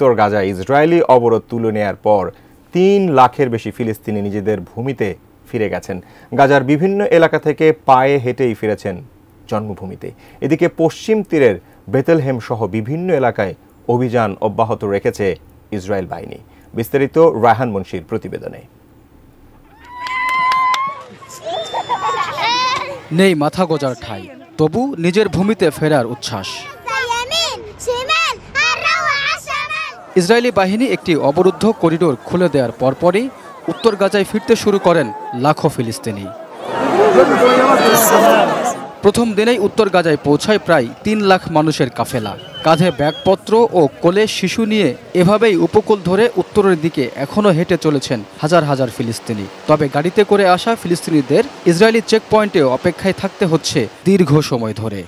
উত্তর গাজায় ইসরায়েলি অবরোধ তুলে নেয়ার পর 3 লাখের বেশি ফিলিস্তিনি নিজেদের ভূমিতে ফিরে গেছেন। গাজার বিভিন্ন এলাকা থেকে পায়ে হেঁটেই ফিরেছেন জন্মভূমিতে। এদিকে পশ্চিম তীরের বেথলেহেম সহ বিভিন্ন এলাকায় অভিযান অব্যাহত রেখেছে ইসরায়েল বাহিনী। বিস্তারিত রায়হান মুন্সির প্রতিবেদনে। নেই মাথা গোজার ঠাঁই, তবু নিজের ভূমিতে ফেরার উচ্ছ্বাস। ইসরায়েলি বাহিনী একটি অবরুদ্ধ করিডোর খুলে দেওয়ার পরপরই উত্তর গাজায় ফিরতে শুরু করেন লাখো ফিলিস্তিনি। প্রথম দিনেই উত্তর গাজায় পৌঁছায় প্রায় 3 লাখ মানুষের কাফেলা। কাঁধে ব্যাগপত্র ও কোলে শিশু নিয়ে এভাবেই উপকূল ধরে উত্তরের দিকে এখনও হেঁটে চলেছেন হাজার হাজার ফিলিস্তিনি। তবে গাড়িতে করে আসা ফিলিস্তিনিদের ইসরায়েলি চেকপয়েন্টে অপেক্ষায় থাকতে হচ্ছে দীর্ঘ সময় ধরে।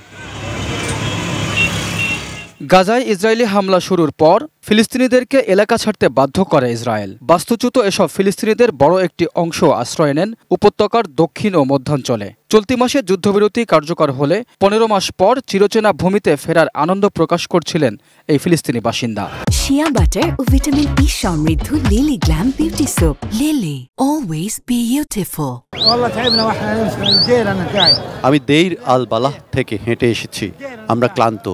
গাজায় ইসরায়েলি হামলা শুরুর পর ফিলিস্তিনিদেরকে এলাকা ছাড়তে বাধ্য করে ইসরায়েল। বাস্তুচ্যুত এসব ফিলিস্তিনিদের বড় একটি অংশ আশ্রয় নেন উপত্যকার দক্ষিণ ও মধ্যাঞ্চলে। চলতি মাসে যুদ্ধবিরতি কার্যকর হলে 15 মাস পর চিরচেনা ভূমিতে ফেরার আনন্দ প্রকাশ করছিলেন এই ফিলিস্তিনি বাসিন্দা। শিয়া বাটার ও ভিটামিন ই সমৃদ্ধ lily glam beauty soap. Lily, always beautiful. আমি দেইর আল বালাহ থেকে হেঁটে এসেছি। আমরা ক্লান্ত,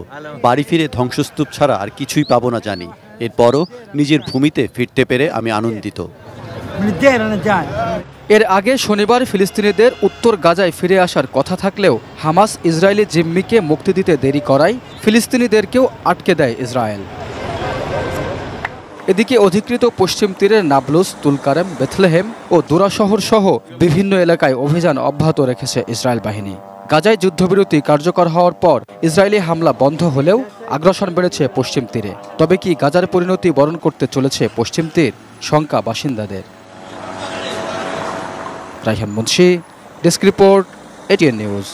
বাড়ি ফিরে ধ্বংসস্তূপ ছাড়া আর কিছুই পাবো না জানি। এরপরও নিজের ভূমিতে ফিরতে পেরে আমি আনন্দিত। এর আগে শনিবার ফিলিস্তিনিদের উত্তর গাজায় ফিরে আসার কথা থাকলেও হামাস ইসরায়েলি জিম্মিকে মুক্তি দিতে দেরি করায় ফিলিস্তিনিদেরকেও আটকে দেয় ইসরায়েল। এদিকে অধিকৃত পশ্চিম তীরের নাবলুস, তুলকারেম, বেথলেহেম ও দুরা শহর সহ বিভিন্ন এলাকায় অভিযান অব্যাহত রেখেছে ইসরায়েল বাহিনী। গাজায় যুদ্ধবিরতি কার্যকর হওয়ার পর ইসরায়েলি হামলা বন্ধ হলেও আগ্রাসন বেড়েছে পশ্চিম তীরে। তবে কি গাজার পরিণতি বরণ করতে চলেছে পশ্চিম তীর? শঙ্কা বাসিন্দাদের। Raihan Munshi, desk report, ATN news.